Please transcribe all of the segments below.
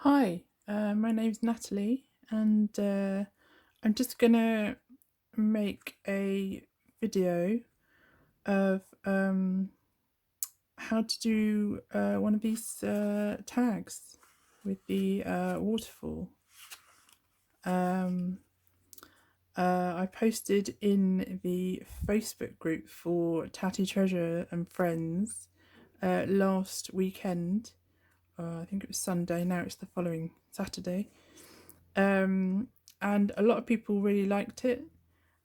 Hi, my name's Natalie, and I'm just gonna make a video of how to do one of these tags with the waterfall. Um, I posted in the Facebook group for Tatty Treasure and Friends last weekend. I think it was Sunday, now it's the following Saturday. And a lot of people really liked it,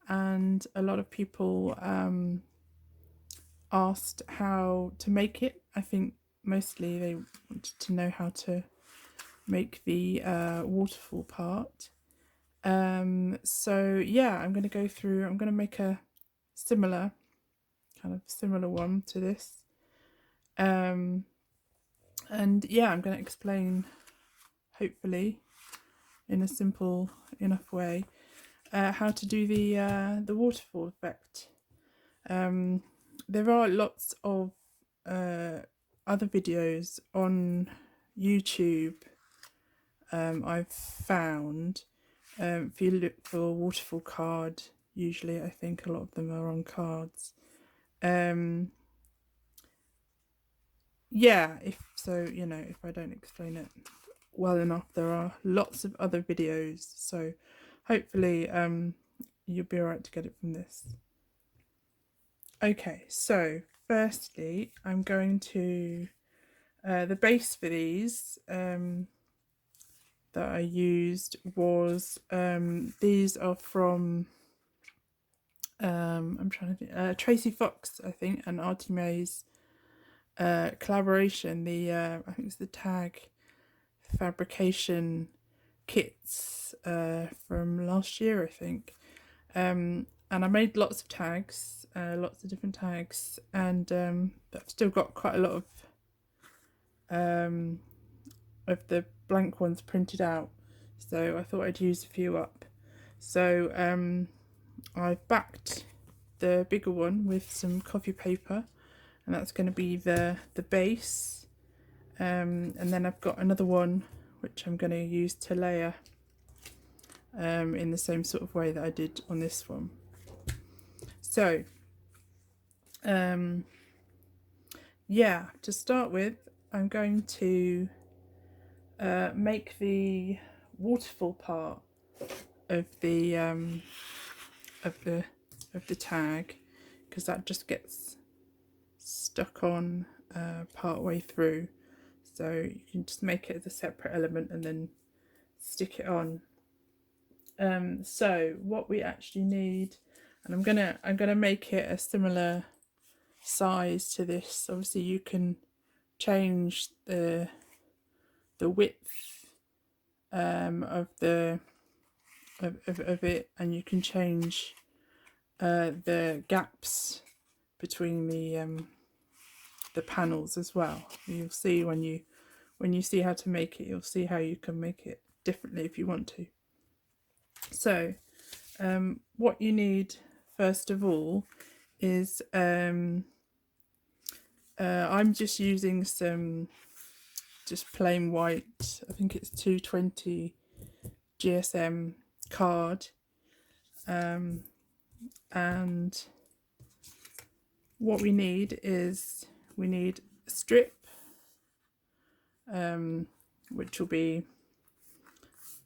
and a lot of people asked how to make it. I think mostly they wanted to know how to make the waterfall part. So yeah, I'm going to go through, I'm going to make a similar similar one to this. And yeah, I'm going to explain, hopefully in a simple enough way, how to do the waterfall effect. There are lots of other videos on YouTube. I've found, if you look for a waterfall card, usually I think a lot of them are on cards. Yeah, if so, you know, if I don't explain it well enough, there are lots of other videos, so hopefully you'll be alright to get it from this. Okay, so firstly I'm going to the base for these that I used was these are from I'm trying to think, Tracy Fox, I think, and Artie May's collaboration. The I think it's the tag fabrication kits from last year, I think. And I made lots of tags, lots of different tags, and I've still got quite a lot of the blank ones printed out, so I thought I'd use a few up. So I've backed the bigger one with some coffee paper, and that's going to be the base. And then I've got another one which I'm going to use to layer in the same sort of way that I did on this one. So yeah, to start with, I'm going to make the waterfall part of the tag, because that just gets stuck on part way through, so you can just make it as a separate element and then stick it on. So what we actually need, and I'm gonna make it a similar size to this. Obviously you can change the width of the of it, and you can change the gaps between the panels as well. You'll see when you see how to make it, you'll see how you can make it differently if you want to. So what you need first of all is I'm just using some just plain white, I think it's 220 GSM card, and what we need is we need a strip, which will be,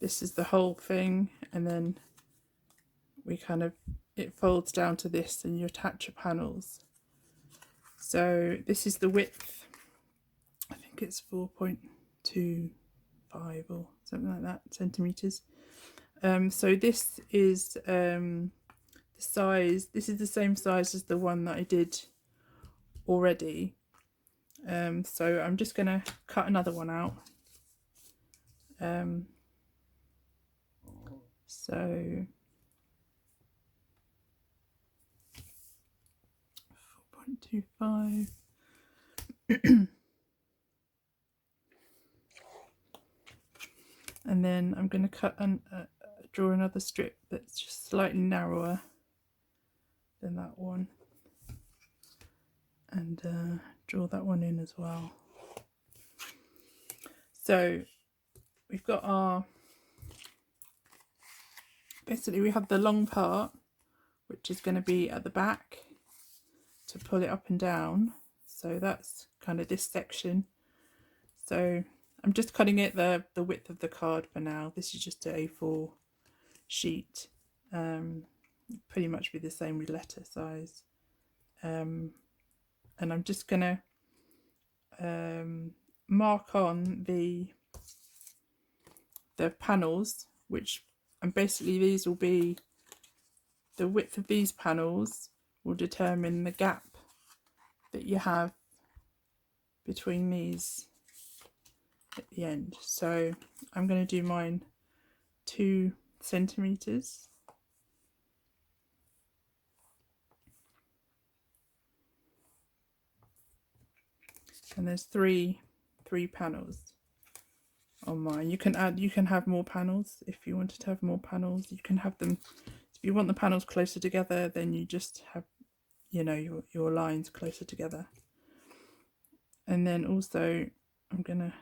this is the whole thing, and then we it folds down to this and you attach your panels. So this is the width, I think it's 4.25 or something like that centimeters. So this is the size, this is the same size as the one that I did already. So I'm just going to cut another one out. So 4.25. And then I'm going to cut and draw another strip that's just slightly narrower than that one, and draw that one in as well. So we've got our, basically we have the long part, which is going to be at the back to pull it up and down. So that's kind of this section. So I'm just cutting it the width of the card for now. This is just an A4 sheet. Pretty much be the same with letter size. And I'm just going to mark on the panels, which, and basically these will be, the width of these panels will determine the gap that you have between these at the end. So I'm going to do mine 2 centimeters. And there's three panels on mine. You can have more panels if you wanted to have more panels. You can have them, if you want the panels closer together, then you just have, you know, your lines closer together. And then also I'm gonna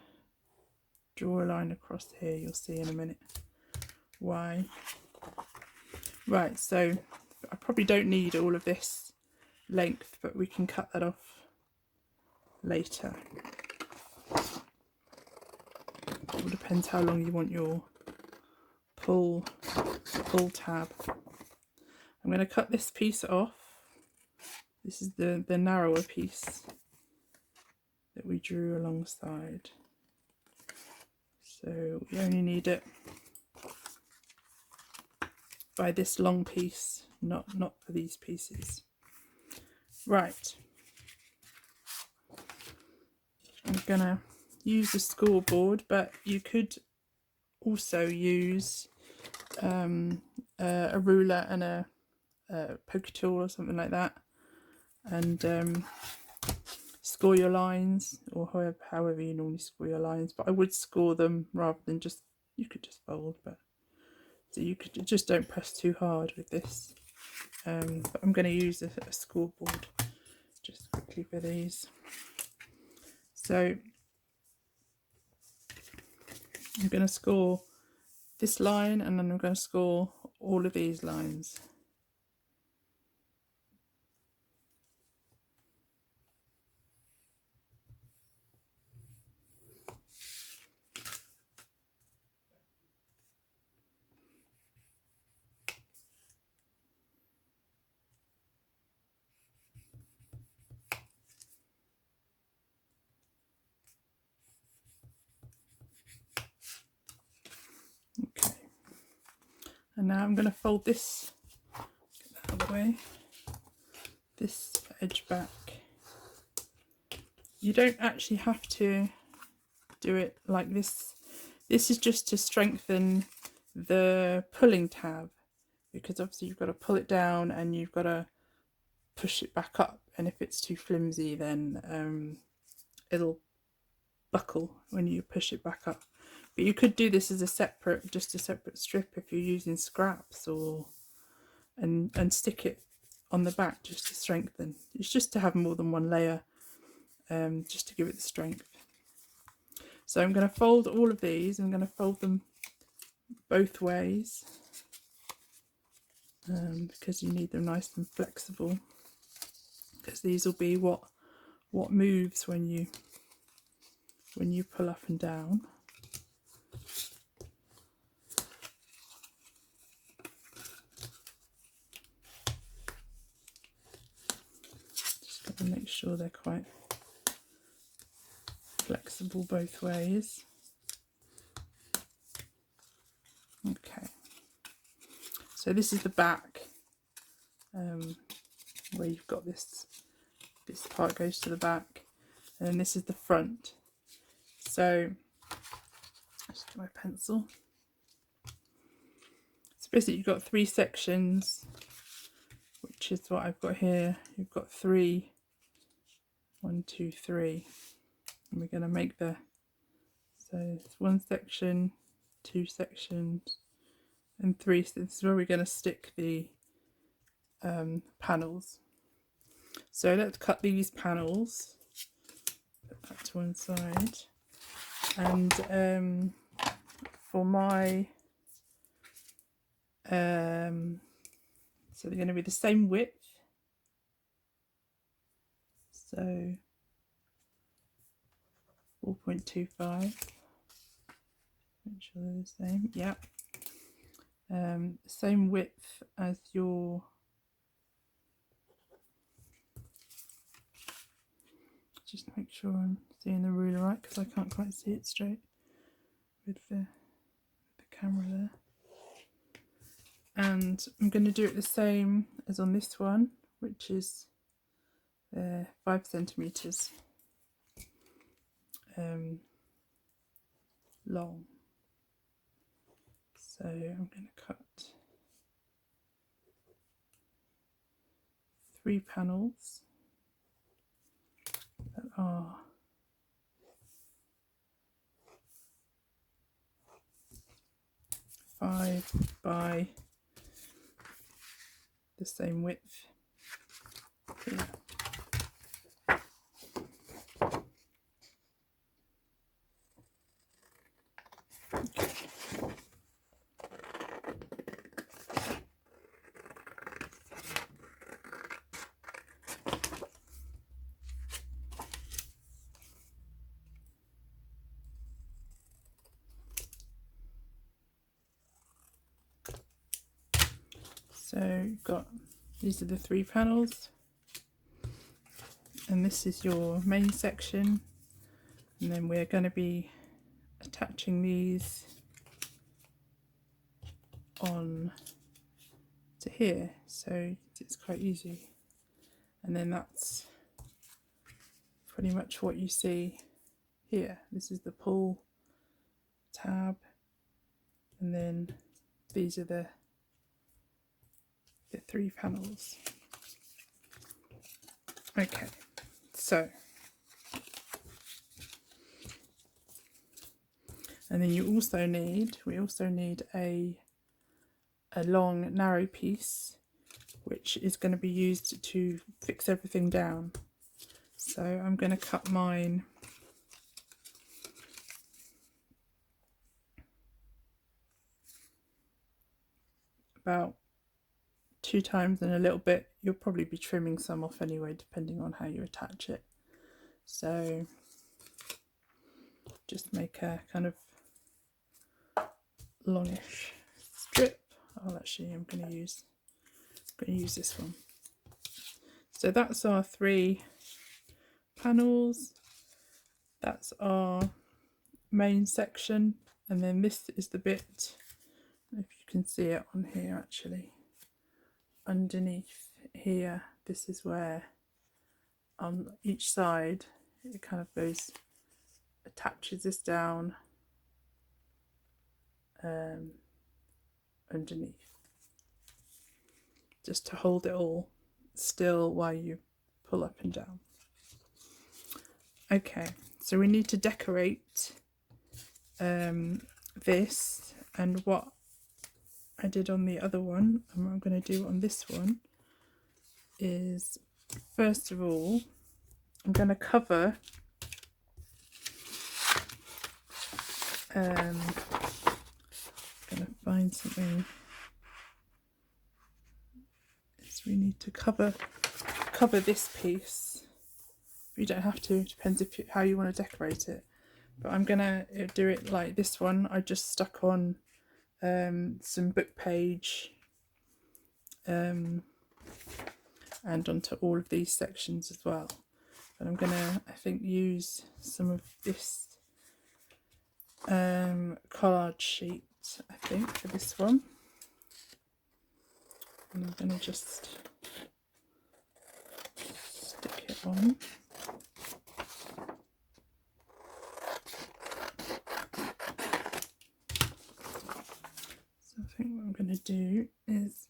draw a line across here. You'll see in a minute why. Right, so I probably don't need all of this length, but we can cut that off later. It all depends how long you want your pull tab. I'm going to cut this piece off. This is the narrower piece that we drew alongside. So we only need it by this long piece, not for these pieces. Right. I'm gonna use the scoreboard, but you could also use a ruler and a poker tool or something like that, and score your lines, or however you normally score your lines. But I would score them rather than just, you could just fold, but so you could just don't press too hard with this. But I'm going to use a scoreboard just quickly for these. So I'm going to score this line, and then I'm going to score all of these lines. Okay, and now I'm going to fold this, get that out of the way, this edge back. You don't actually have to do it like this. This is just to strengthen the pulling tab, because obviously you've got to pull it down and you've got to push it back up, and if it's too flimsy then it'll buckle when you push it back up. But you could do this as a separate strip if you're using scraps, or and stick it on the back just to strengthen. It's just to have more than one layer, just to give it the strength. So I'm going to fold all of these. I'm going to fold them both ways, because you need them nice and flexible, because these will be what moves when you pull up and down. Just got to make sure they're quite flexible both ways. Okay, so this is the back, where you've got this part goes to the back, and then this is the front. So just get my pencil. So basically you've got 3 sections, which is what I've got here. You've got 3, 1, 2, 3, and we're going to make so it's 1 section, 2 sections, and 3. So this is where we're going to stick the panels. So let's cut these panels, put that to one side, and for my so they're going to be the same width, so 4.25, make sure they're the same, yep. Same width as your just make sure I'm seeing the ruler right, because I can't quite see it straight with the camera there. And I'm going to do it the same as on this one, which is 5 centimeters long. So I'm going to cut 3 panels that are 5 by the same width here. Okay. So you've got, these are the 3 panels, and this is your main section, and then we're going to be attaching these on to here, so it's quite easy. And then that's pretty much what you see here. This is the pull tab, and then these are the 3 panels. Okay, so and then we also need a long narrow piece, which is going to be used to fix everything down. So I'm going to cut mine about 2 times and a little bit. You'll probably be trimming some off anyway, depending on how you attach it. So just make a kind of longish strip. Oh, actually, I'm going to use this one. So that's our 3 panels. That's our main section, and then this is the bit, if you can see it on here actually, underneath here. This is where on each side it kind of goes, attaches this down underneath, just to hold it all still while you pull up and down. Okay, so we need to decorate this, and what I did on the other one and what I'm going to do on this one is, first of all, I'm going to cover I'm going to find something. So we need to cover this piece. You don't have to, it depends how you want to decorate it, but I'm gonna do it like this one. I just stuck on some book page and onto all of these sections as well. But I'm gonna, I think, use some of this collage sheet, I think, for this one, and I'm gonna just stick it on. I think what I'm going to do is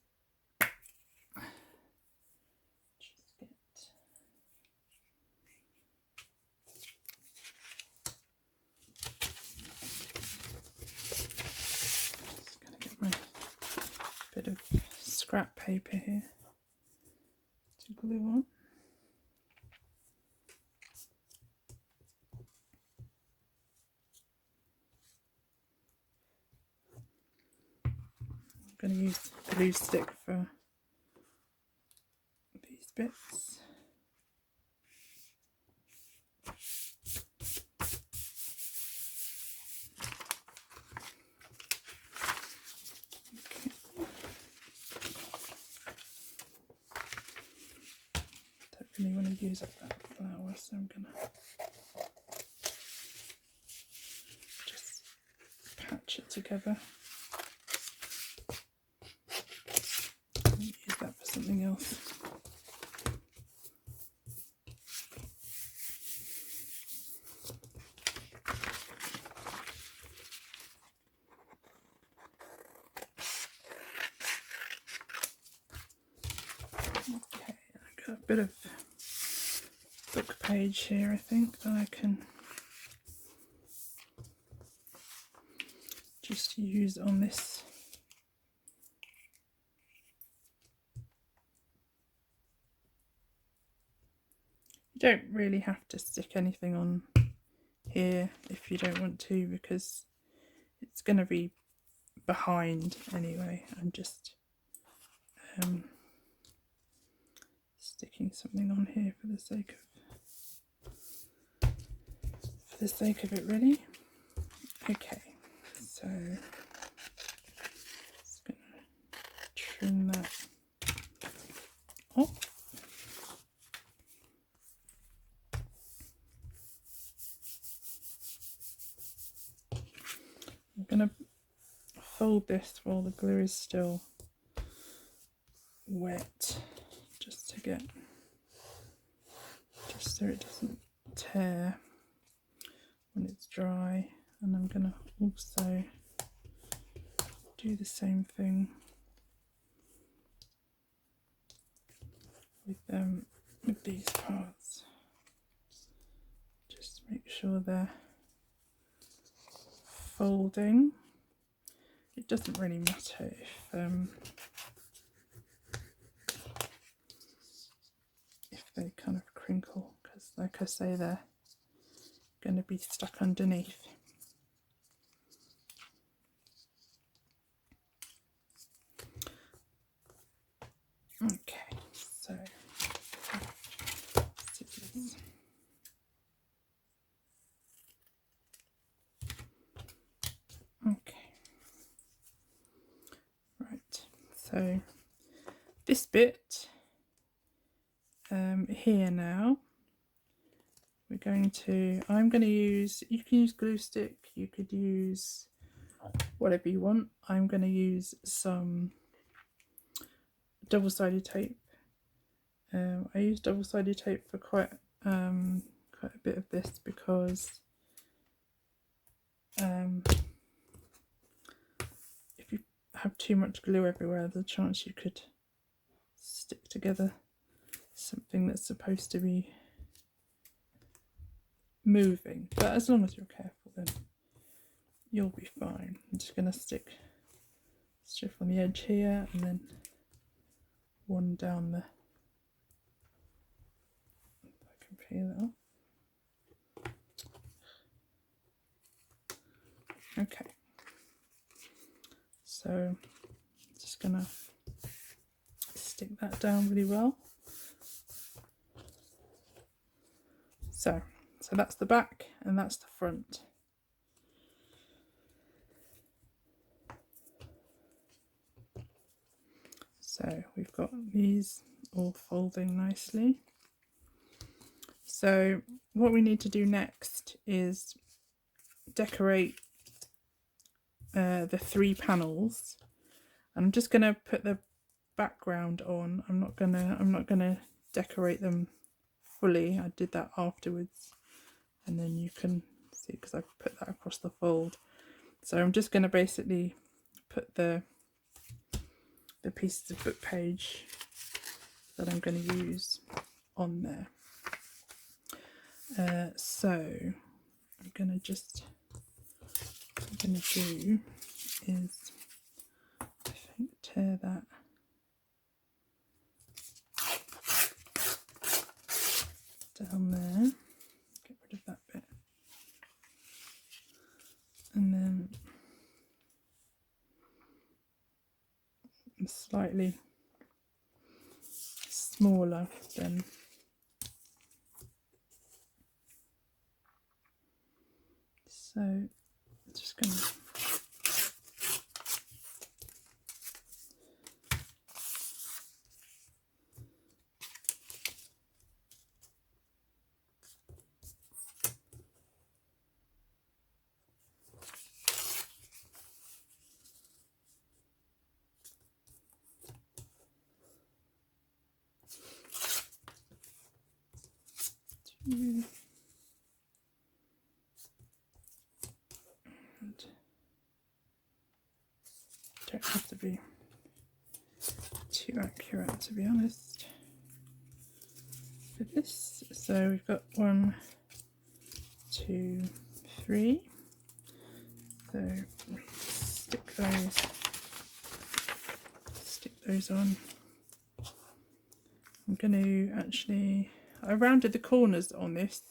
just going to get my bit of scrap paper here to glue on. going to use glue stick for these bits. Really want to use up that flour, so I'm gonna just patch it together. Use that for something else. Okay, I've got a bit of book page here, I think, that I can just use on this. You don't really have to stick anything on here if you don't want to, because it's going to be behind anyway. I'm just sticking something on here for the sake of it, really. Okay, so just gonna trim that off. I'm gonna fold this while the glue is still wet, just so it doesn't tear when it's dry. And I'm gonna also do the same thing with these parts. Just make sure they're folding. It doesn't really matter if they kind of crinkle, because like I say, they're going to be stuck underneath. Okay, so scissors. Okay, right, so this bit here now, I'm going to use, you can use glue stick, you could use whatever you want. I'm going to use some double-sided tape. I use double-sided tape for quite a bit of this, because if you have too much glue everywhere, there's a chance you could stick together something that's supposed to be moving, but as long as you're careful, then you'll be fine. I'm just going to stick strip on the edge here, and then one down the, if I can peel it off. Okay, so just gonna stick that down really well. So that's the back and that's the front. So we've got these all folding nicely. So what we need to do next is decorate the 3 panels. I'm just going to put the background on. I'm not gonna decorate them fully. I did that afterwards, and then you can see, because I put that across the fold. So I'm just going to basically put the pieces of book page that I'm going to use on there. So I'm going to do is, I think, tear that down there, get rid of that bit, and then slightly smaller than so. Just going to and don't have to be too accurate, to be honest, with this. So we've got 1, 2, 3. So stick those on. I'm going to actually, I rounded the corners on this,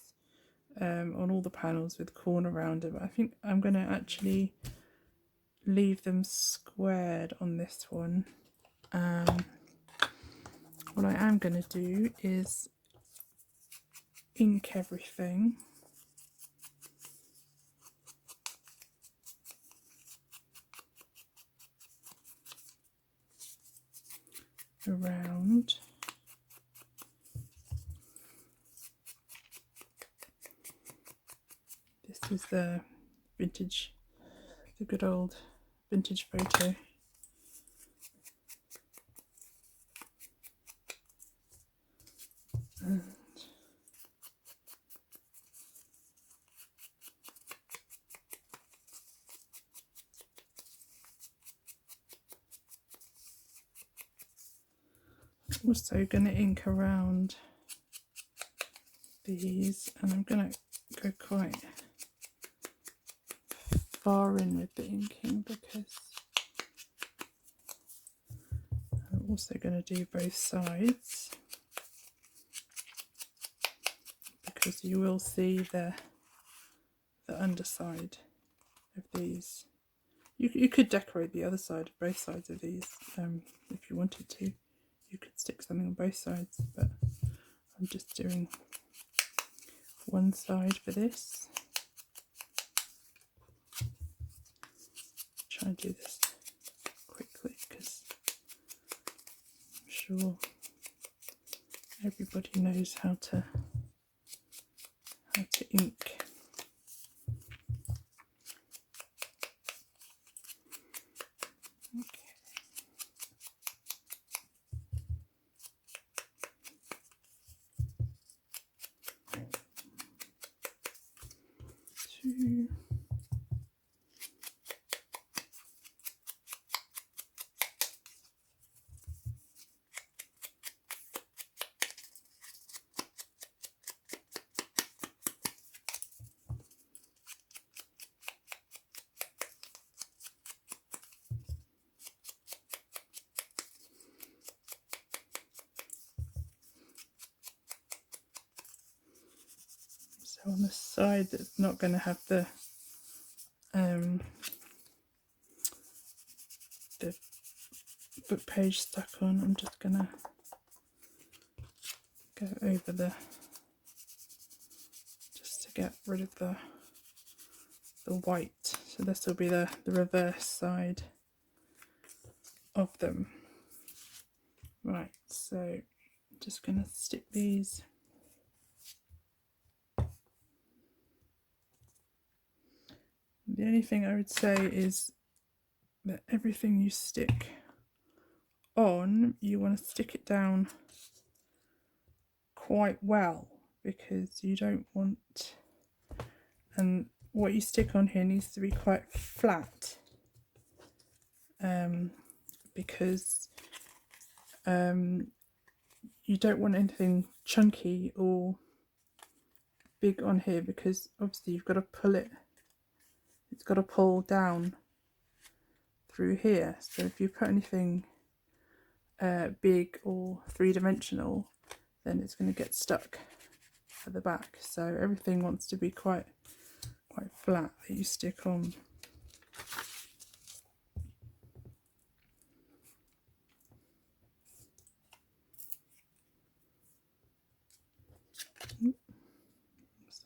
on all the panels with corner rounder, but I think I'm going to actually leave them squared on this one. What I am going to do is ink everything around. This is the vintage, the good old vintage photo. And also going to ink around these, and I'm going to go quite far in with the inking because I'm also going to do both sides, because you will see the underside of these. You could decorate the other side, both sides of these, if you wanted to. You could stick something on both sides, but I'm just doing one side for this. Try and do this quickly because I'm sure everybody knows how to ink. Two. So on the side that's not going to have the book page stuck on, I'm just going to go over just to get rid of the white. So this will be the reverse side of them. Right, so I'm just going to stick these. The only thing I would say is that everything you stick on, you want to stick it down quite well, because you don't want, and what you stick on here needs to be quite flat, because you don't want anything chunky or big on here, because obviously you've got to pull it, it's got to pull down through here. So if you put anything big or three-dimensional, then it's going to get stuck at the back. So everything wants to be quite flat that you stick on.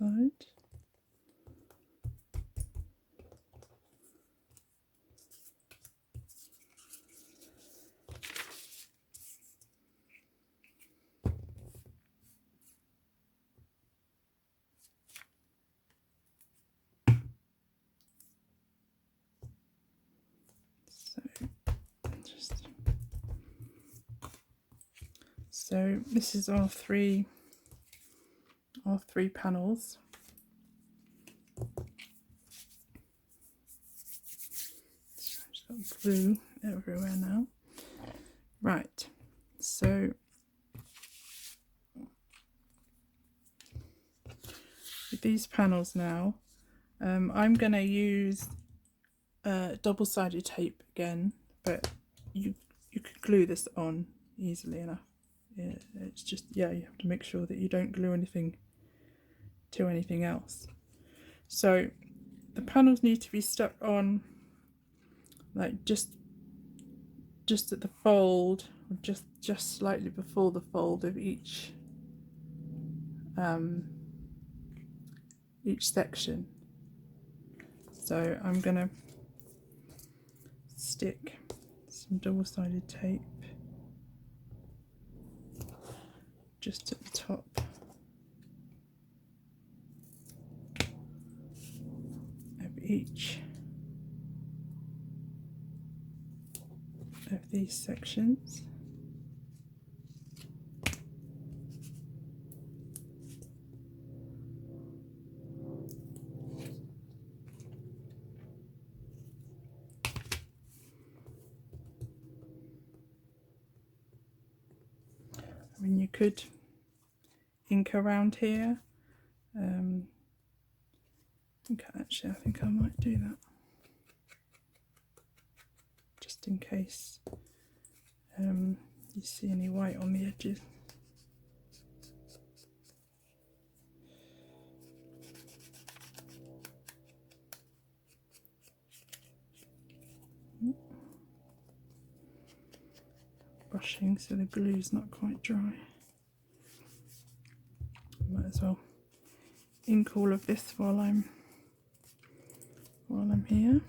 side. So this is our three panels. Just got glue everywhere now. Right, so with these panels now, I'm going to use double-sided tape again, but you could glue this on easily enough. Yeah, it's just, yeah, you have to make sure that you don't glue anything to anything else. So the panels need to be stuck on like just at the fold, or just slightly before the fold of each section. So I'm gonna stick some double-sided tape just at the top of each of these sections. I mean, you could ink around here. Actually, I think I might do that, just in case you see any white on the edges. Brushing so the glue's not quite dry. Might as well ink all of this while I'm here.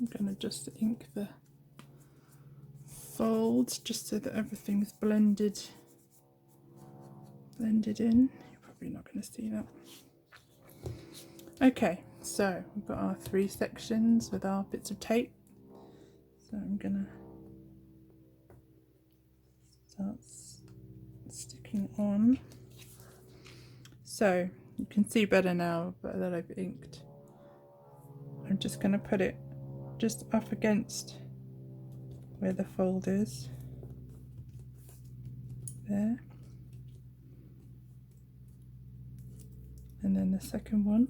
I'm going to just ink the folds just so that everything's blended in. You're probably not going to see that. Okay, so we've got our 3 sections with our bits of tape. So I'm going to start sticking on. So you can see better now that I've inked. I'm just going to put it just up against where the fold is, there, and then the second one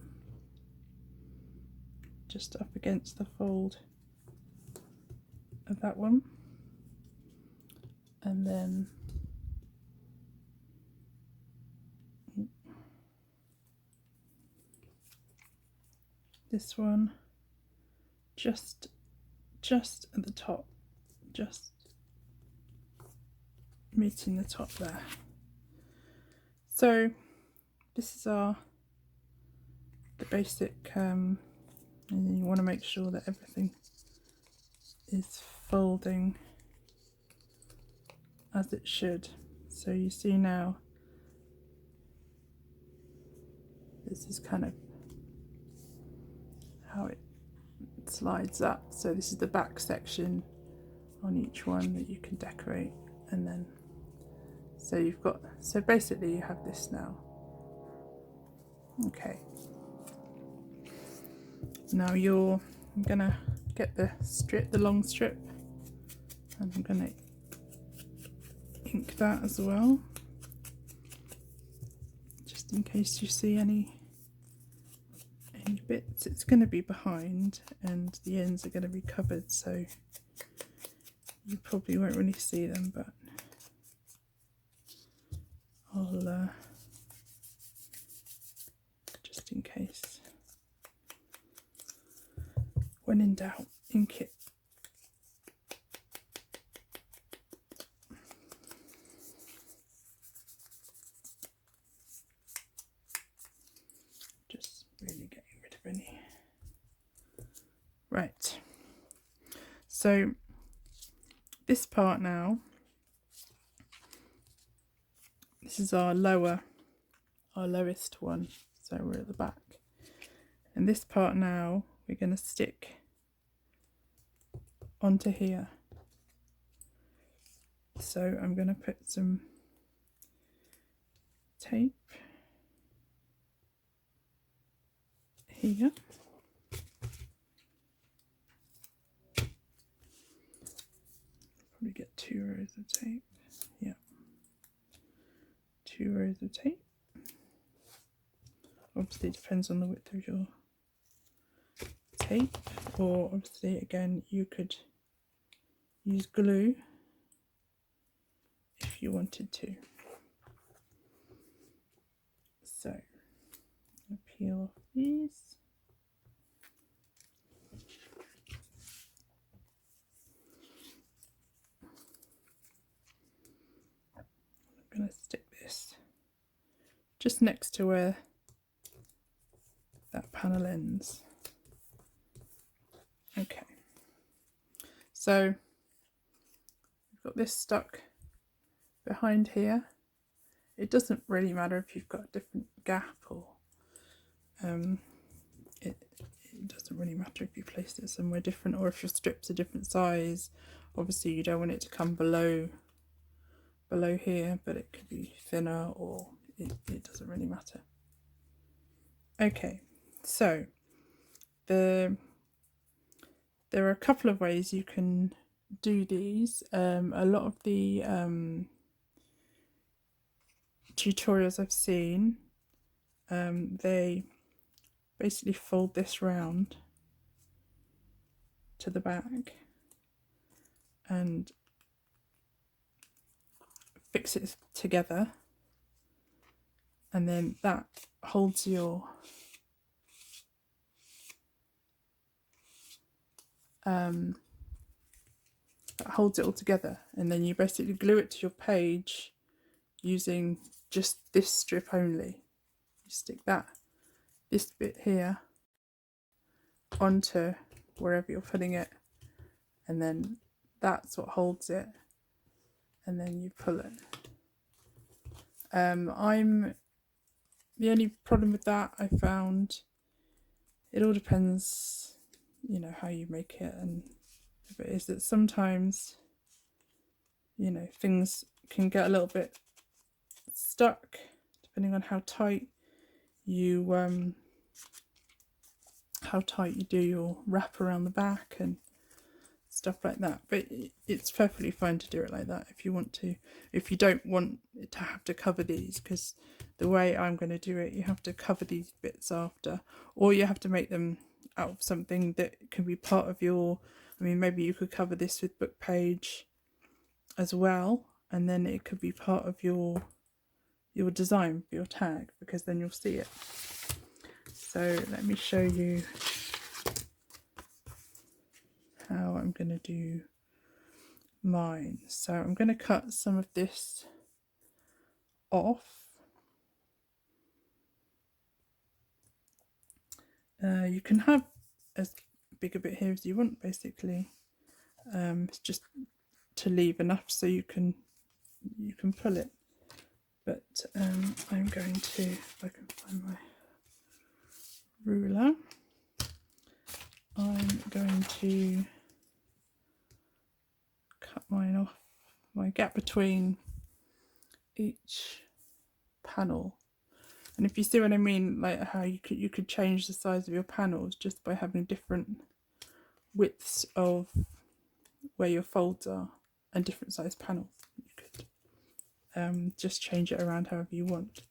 just up against the fold of that one, and then this one just at the top, just meeting the top there. So this is the basic, and you want to make sure that everything is folding as it should. So you see now, this is kind of how it slides up. So this is the back section on each one that you can decorate, and then so basically you have this now. Okay, now I'm gonna get the long strip, and I'm gonna ink that as well, just in case you see any tiny bits. It's going to be behind and the ends are going to be covered, so you probably won't really see them, but I'll just in case. When in doubt, ink it. Just really getting rid of any. Right. So this part now, this is our lowest one, so we're at the back. And this part now we're going to stick onto here. So I'm going to put some tape here. Probably get 2 rows of tape. Yeah. 2 rows of tape. Obviously it depends on the width of your tape, or obviously again you could use glue if you wanted to. So I'll peel off these. I'm going to stick this just next to where that panel ends. Okay, so we've got this stuck behind here. It doesn't really matter if you've got a different gap, or it doesn't really matter if you place it somewhere different, or if your strips are different size. Obviously you don't want it to come below here, but it could be thinner, or it doesn't really matter. Okay, so there are a couple of ways you can do these. A lot of the tutorials I've seen, they basically fold this round to the back and fix it together, and then that holds your that holds it all together, and then you basically glue it to your page using just this strip only. You stick this bit here onto wherever you're putting it, and then that's what holds it, and then you pull it. The only problem with that I found, it all depends, you know, how you make it, and if it is that sometimes, you know, things can get a little bit stuck depending on how tight you do your wrap around the back and stuff like that. But it's perfectly fine to do it like that if you want to, if you don't want it to have to cover these, because the way I'm going to do it, you have to cover these bits after, or you have to make them out of something that can be part of your, I mean, maybe you could cover this with book page as well, and then it could be part of your design for your tag, because then you'll see it. So let me show you how I'm going to do mine. So I'm going to cut some of this off. You can have as big a bit here as you want, basically. It's just to leave enough so you can pull it. But I'm going to, if I can find my ruler, I'm going to cut mine off, my gap between each panel. And if you see what I mean, like how you could change the size of your panels just by having different widths of where your folds are and different size panels. You could just change it around however you want.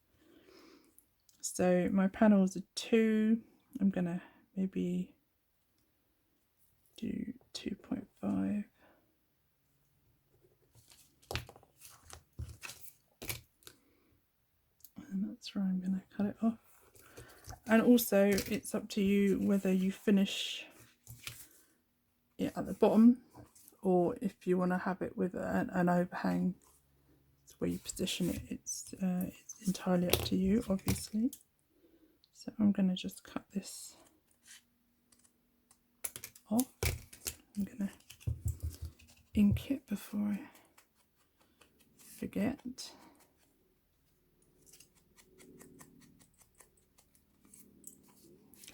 So my panels are 2 I'm gonna maybe do 2.5. And that's where I'm gonna cut it off. And also it's up to you whether you finish it at the bottom or if you want to have it with an overhang. It's where you position it. It's entirely up to you, obviously. So I'm going to just cut this off. I'm going to ink it before I forget.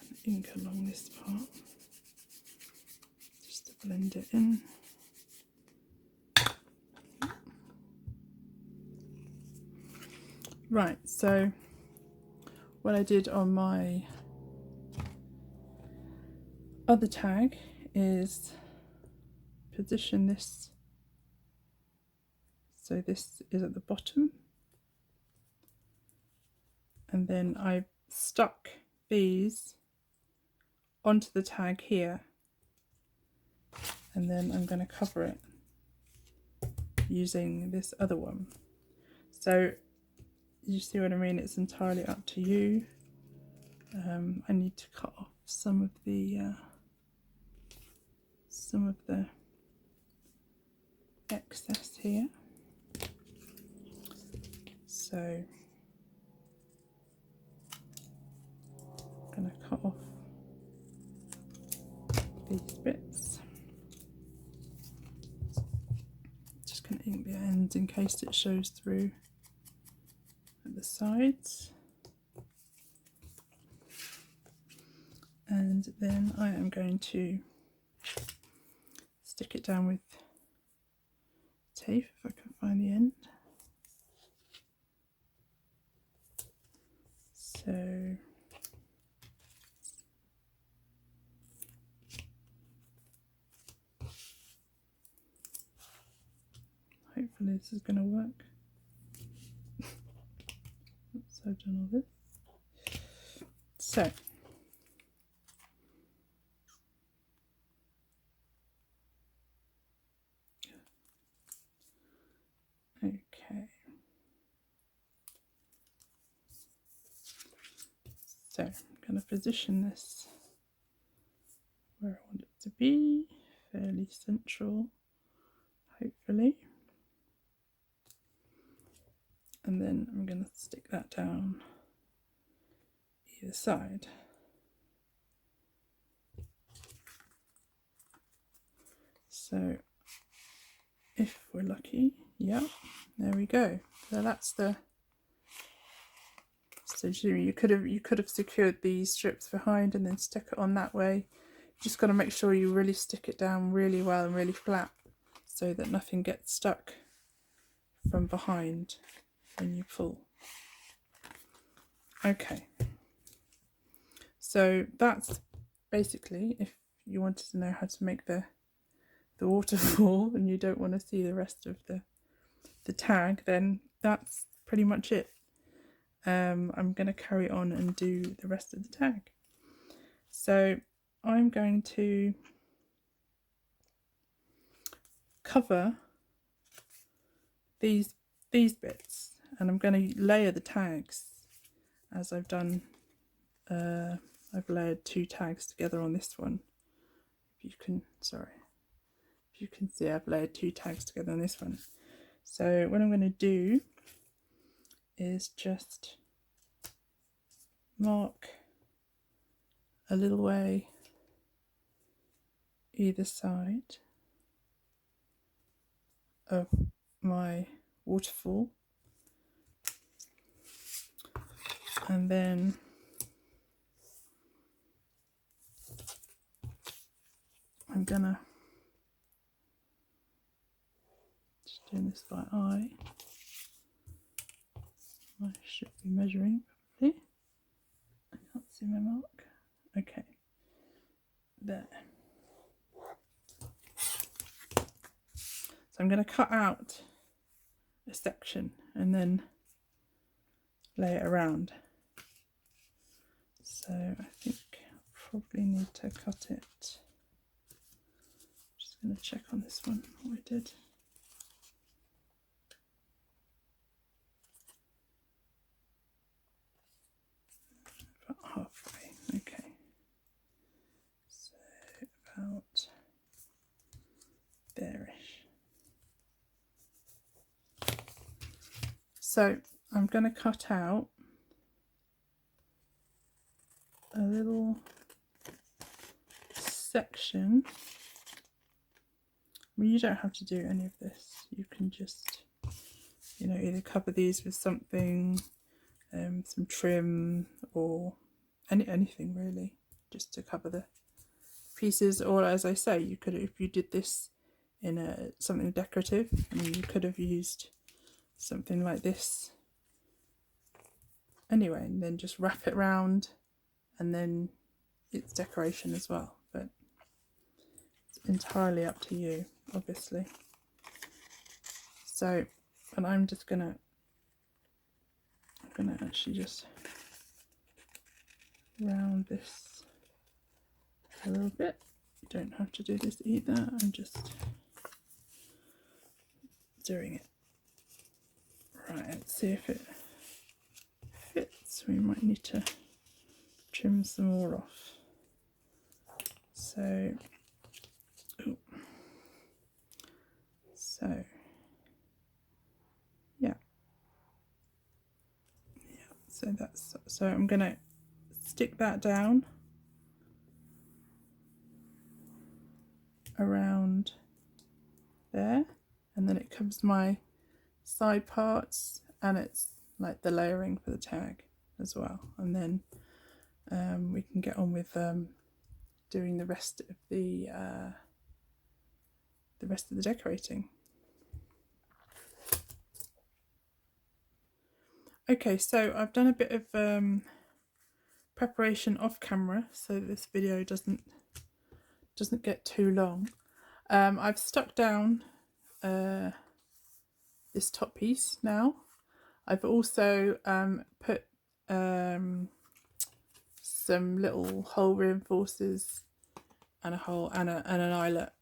I'm going to ink along this part just to blend it in. Right, so what I did on my other tag is position this so this is at the bottom, and then I stuck these onto the tag here, and then I'm going to cover it using this other one. So you see what I mean? It's entirely up to you. I need to cut off some of the excess here. So I'm going to cut off these bits. Just going to ink the ends in case it shows through at the sides. And then I am going to stick it down with tape if I can find the end. So hopefully this is going to work. Once I've done all this. So okay. So I'm going to position this where I want it to be, fairly central, hopefully. And then I'm going to stick that down either side. So if we're lucky, yeah, there we go. So that's the. So you could have secured these strips behind and then stick it on that way. You just got to make sure you really stick it down really well and really flat so that nothing gets stuck from behind when you pull. Okay, so that's basically, if you wanted to know how to make the waterfall and you don't want to see the rest of the tag, then that's pretty much it. I'm going to carry on and do the rest of the tag. So I'm going to cover these bits, and I'm going to layer the tags as I've done. I've layered 2 tags together on this one. If you can see, I've layered 2 tags together on this one. So what I'm going to do is just mark a little way either side of my waterfall, and then I'm gonna just doing this by eye. I should be measuring properly. I can't see my mark. Okay, there. So I'm going to cut out a section and then lay it around. So I think probably need to cut it. Just going to check on this one what I did. About halfway, okay. So about there-ish. So I'm going to cut out a little section. I mean, you don't have to do any of this. You can just, you know, either cover these with something, some trim or anything really, just to cover the pieces. Or as I say, you could, if you did this in something decorative, I mean, you could have used something like this anyway, and then just wrap it round, and then it's decoration as well. But it's entirely up to you, obviously. So, and I'm gonna actually just round this a little bit. You don't have to do this either. I'm just doing it. Right, let's see if it fits. We might need to trim some more off. So, yeah. So that's, so I'm gonna stick that down around there, and then it covers my side parts, and it's like the layering for the tag as well. And then we can get on with doing the rest of the decorating. Okay, so I've done a bit of preparation off camera, so this video doesn't get too long. I've stuck down this top piece now. I've also put some little hole reinforcers and an eyelet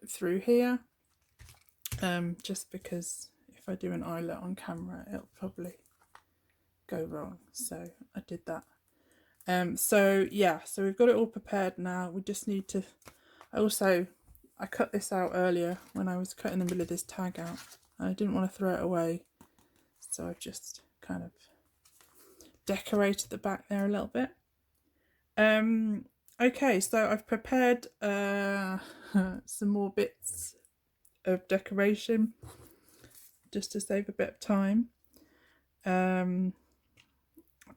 through here, just because if I do an eyelet on camera it'll probably go wrong, so I did that. So yeah, so we've got it all prepared now. We just need to, I cut this out earlier when I was cutting the middle of this tag out. I didn't want to throw it away, so I've just kind of decorated the back there a little bit. Okay, so I've prepared some more bits of decoration just to save a bit of time. I've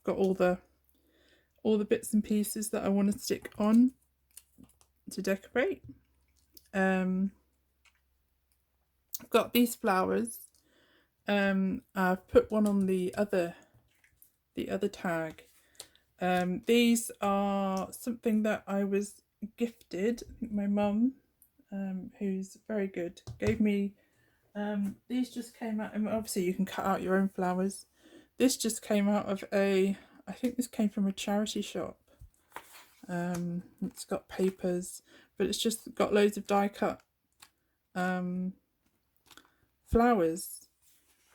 got all the bits and pieces that I want to stick on to decorate. I've got these flowers. I've put one on the other tag. These are something that I was gifted. I think my mum, who's very good, gave me. These just came out, and obviously you can cut out your own flowers. This just came out of I think this came from a charity shop. It's got papers, but it's just got loads of die cut flowers,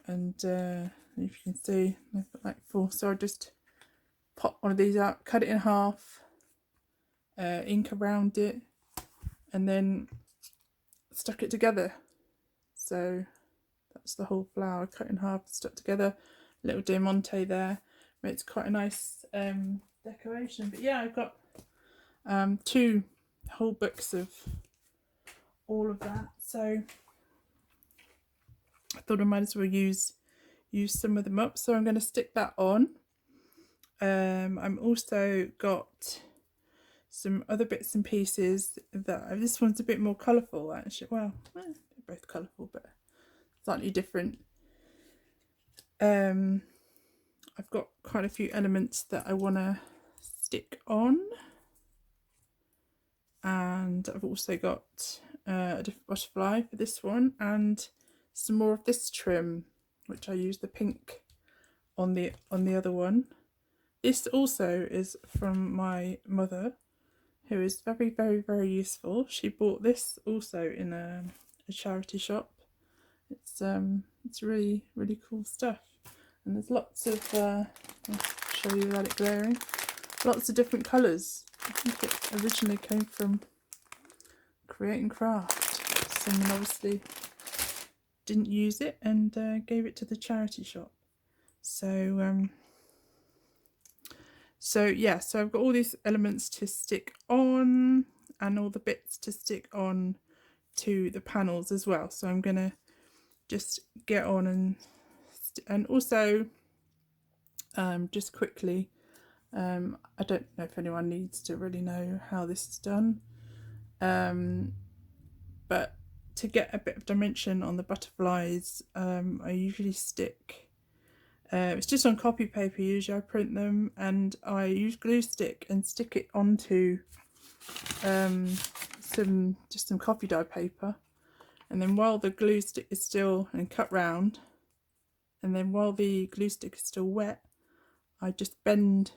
and if you can see, I've got like 4. So I just pop one of these out, cut it in half, ink around it, and then stuck it together. So that's the whole flower cut in half, stuck together. Little diamante there, makes quite a nice decoration. But yeah, I've got 2 whole books of all of that, so I thought I might as well use some of them up. So I'm going to stick that on. I'm also got some other bits and pieces that this one's a bit more colourful actually. Well, they're both colourful but slightly different. I've got quite a few elements that I want to stick on, and I've also got a different butterfly for this one, and some more of this trim, which I use the pink on the other one. This also is from my mother, who is very, very, very useful. She bought this also in a charity shop. It's really, really cool stuff. And there's lots of, I'll show you without it glaring, lots of different colours. I think it originally came from Create and Craft. Someone obviously didn't use it and gave it to the charity shop. So yeah, so I've got all these elements to stick on and all the bits to stick on to the panels as well. So I'm gonna just get on and also just quickly, I don't know if anyone needs to really know how this is done, but to get a bit of dimension on the butterflies, I usually stick, it's just on copy paper. Usually I print them and I use glue stick and stick it onto some coffee dye paper, and then while the glue stick is still, and cut round, and then while the glue stick is still wet, I just bend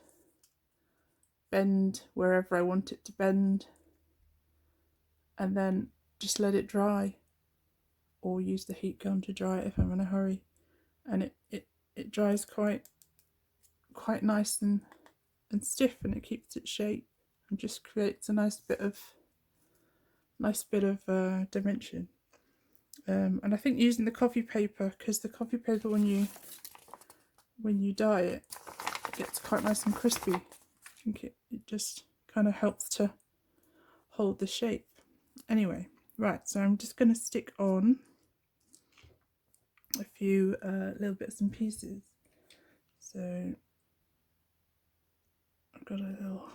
wherever I want it to bend, and then just let it dry, or use the heat gun to dry it if I'm in a hurry, and it dries quite nice and stiff, and it keeps its shape and just creates a nice bit of dimension. And I think using the coffee paper, because the coffee paper when you dye it, it gets quite nice and crispy. I think it just kind of helps to hold the shape. Anyway, right, so I'm just going to stick on a few little bits and pieces. So I've got a little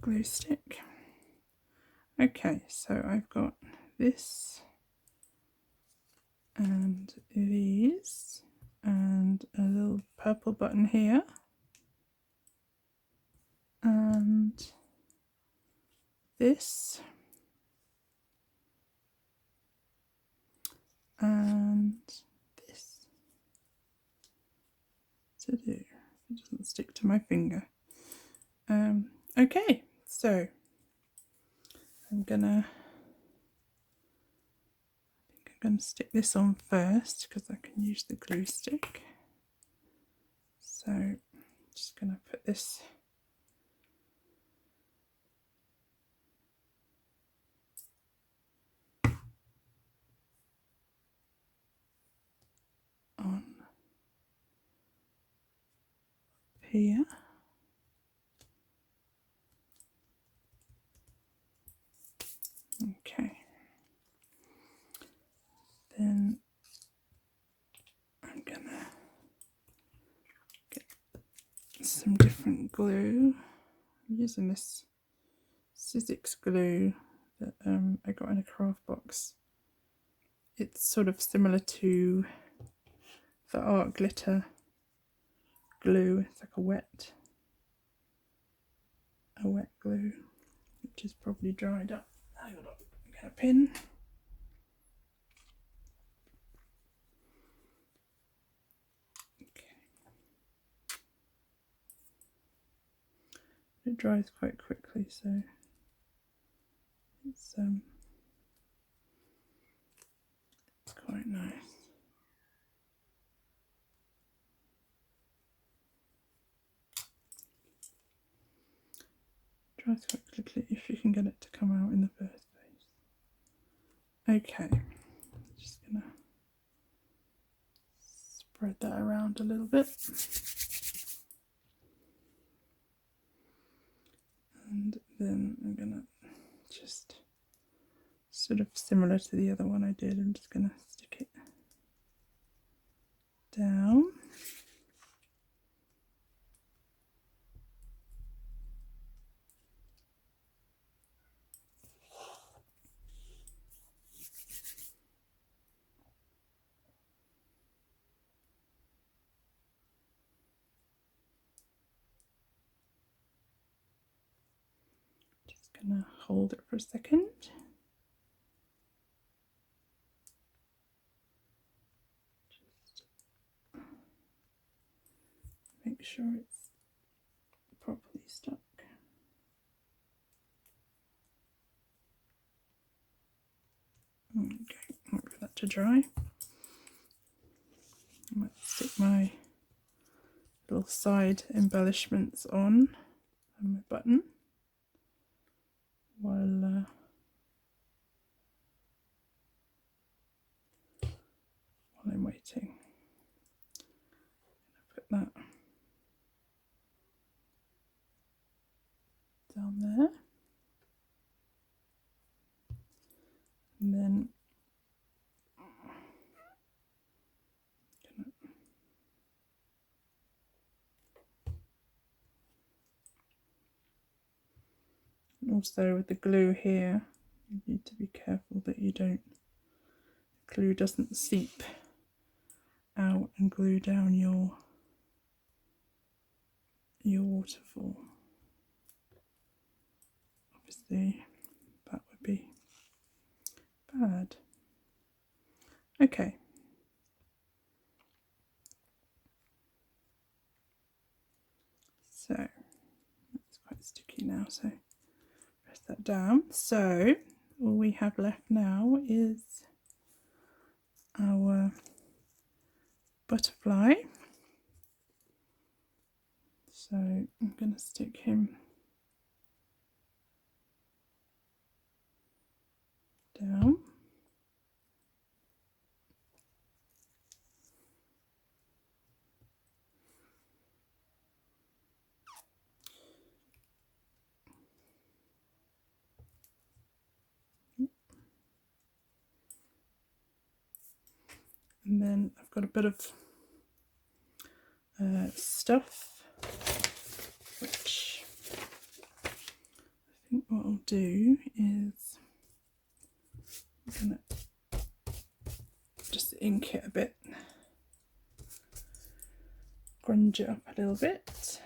glue stick. Okay, so I've got this and these and a little purple button here and this and this to do. It doesn't stick to my finger. Okay, so I'm gonna stick this on first because I can use the glue stick. So I'm just gonna put this on here. Okay. Then I'm gonna get some different glue. I'm using this Sizzix glue that I got in a craft box. It's sort of similar to the art glitter glue. It's like a wet glue, which is probably dried up. Hang on, get a pin. Okay. It dries quite quickly, so it's quite nice. Dries quite quickly if you can get it to come out in the first place. Okay, just gonna spread that around a little bit. And then I'm gonna just sort of similar to the other one I did, I'm just gonna stick it down. Just gonna hold it for a second. Just make sure it's properly stuck. Okay, wait for that to dry. I might stick my little side embellishments on my button while I'm waiting. Put that down there, and then also with the glue here, you need to be careful that glue doesn't seep out and glue down your waterfall. Obviously that would be bad. Okay. So it's quite sticky now, so press that down. So all we have left now is our butterfly. So I'm going to stick him down. And then I've got a bit of stuff which think what I'll do is I'm going to just ink it a bit, grunge it up a little bit.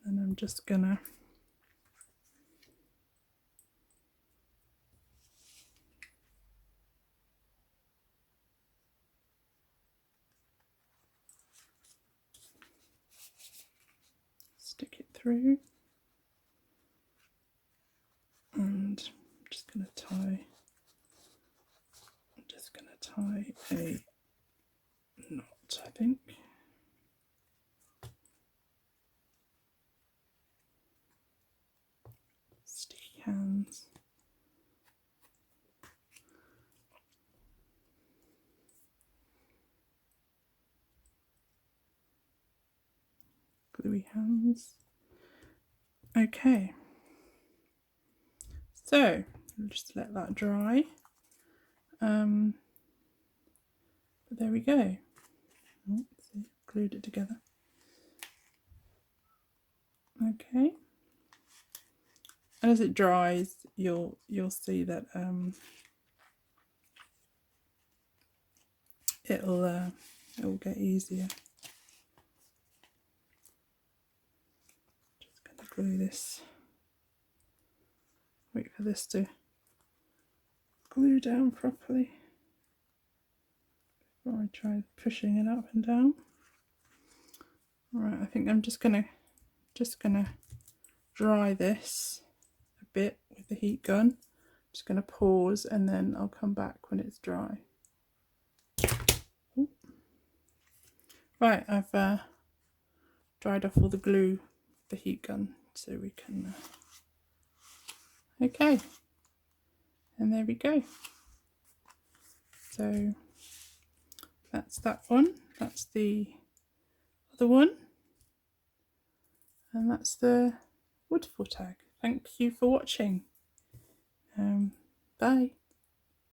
And I'm just gonna stick it through, and I'm just gonna tie a knot, I think. Sticky hands. Gluey hands. Okay. So I'll just let that dry. But there we go. Oh, see, glued it together. Okay. And as it dries, you'll see that it'll get easier. Just going to glue this. Wait for this to glue down properly before I try pushing it up and down. Right, I think I'm just gonna dry this a bit with the heat gun. Just gonna pause and then I'll come back when it's dry. Ooh. Right, I've dried off all the glue with the heat gun, so we can. Okay, and there we go. So that's that one. That's the other one. And that's the waterfall tag. Thank you for watching. Bye.